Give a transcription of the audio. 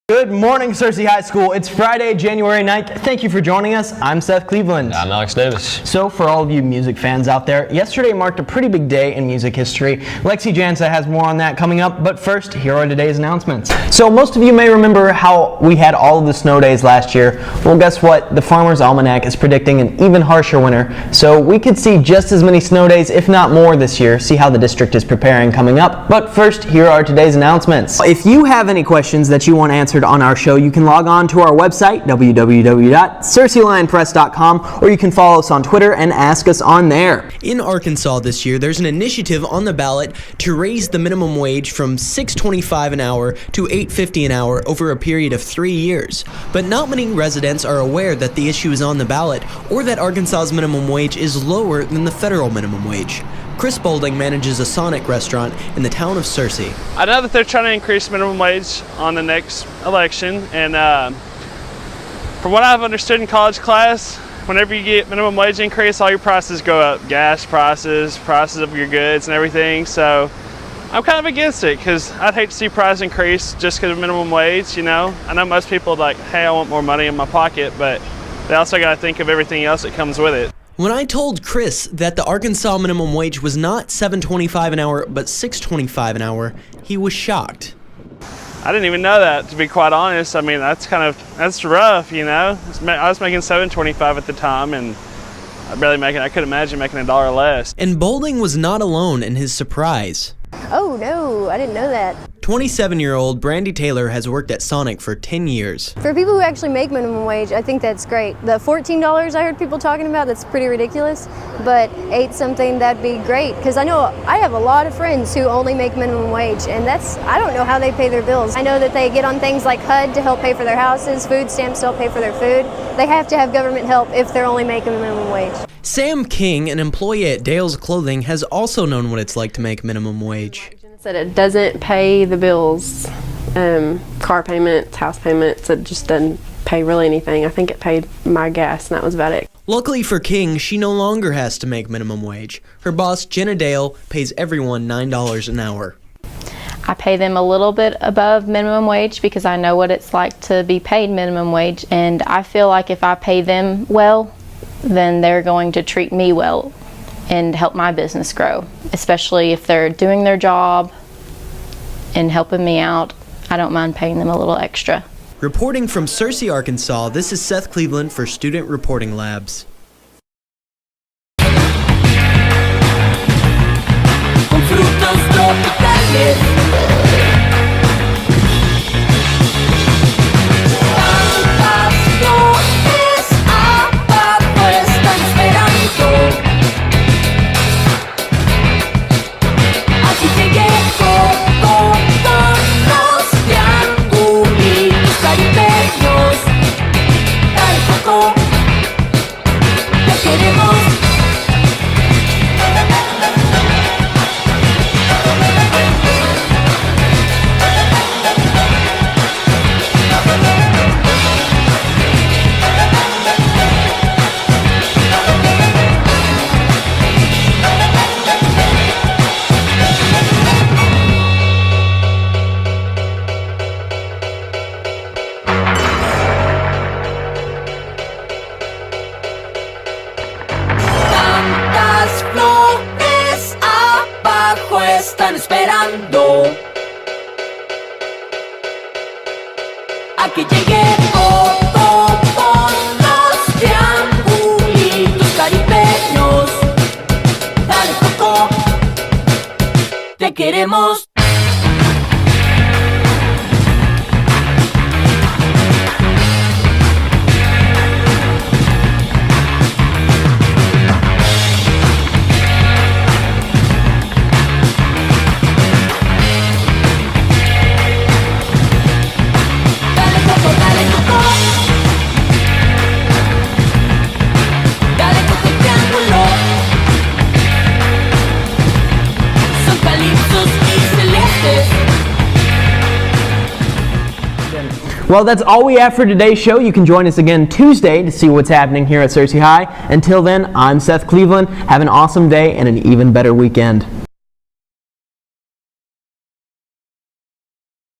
Good morning, Searcy High School. It's Friday, January 9th. Thank you for joining us. I'm Seth Cleveland. I'm Alex Davis. So for all of you music fans out there, yesterday marked a pretty big day in music history. Lexi Jansa has more on that coming up, but first, here are today's announcements. So most of you may remember how we had all of the snow days last year. Well, guess what? The Farmer's Almanac is predicting an even harsher winter, so we could see just as many snow days, if not more, this year. See how the district is preparing coming up. But first, here are today's announcements. If you have any questions that you want answered on our show, you can log on to our website, www.searcylionpress.com, or you can follow us on Twitter and ask us on there. In Arkansas this year, there's an initiative on the ballot to raise the minimum wage from $6.25 an hour to $8.50 an hour over a period of 3 years. But not many residents are aware that the issue is on the ballot or that Arkansas's minimum wage is lower than the federal minimum wage. Chris Boulding manages a Sonic restaurant in the town of Searcy. I know that they're trying to increase minimum wage on the next election, and from what I've understood in college class, whenever you get minimum wage increase, all your prices go up. Gas prices, prices of your goods and everything. So I'm kind of against it because I'd hate to see price increase just because of minimum wage, you know. I know most people are like, hey, I want more money in my pocket, but they also got to think of everything else that comes with it. When I told Chris that the Arkansas minimum wage was not $7.25 an hour, but $6.25 an hour, he was shocked. I didn't even know that, to be quite honest. I mean, that's rough, you know. I was making $7.25 at the time, and I could imagine making $1 less. And Boulding was not alone in his surprise. Oh no, I didn't know that. 27-year-old Brandy Taylor has worked at Sonic for 10 years. For people who actually make minimum wage, I think that's great. The $14 I heard people talking about, that's pretty ridiculous, but 8 something, that'd be great. Because I know I have a lot of friends who only make minimum wage, and I don't know how they pay their bills. I know that they get on things like HUD to help pay for their houses, food stamps to help pay for their food. They have to have government help if they're only making minimum wage. Sam King, an employee at Dale's Clothing, has also known what it's like to make minimum wage. That it doesn't pay the bills, car payments, house payments. It just doesn't pay really anything. I think it paid my gas, and that was about it. Luckily for King, she no longer has to make minimum wage. Her boss, Jenna Dale, pays everyone $9 an hour. I pay them a little bit above minimum wage because I know what it's like to be paid minimum wage, and I feel like if I pay them well, then they're going to treat me well and help my business grow, especially if they're doing their job and helping me out. I don't mind paying them a little extra. Reporting from Searcy, Arkansas, this is Seth Cleveland for Student Reporting Labs. Están esperando a que llegue todo con los triangulitos caribeños. Dale Coco, te queremos. Well, that's all we have for today's show. You can join us again Tuesday to see what's happening here at Searcy High. Until then, I'm Seth Cleveland. Have an awesome day and an even better weekend.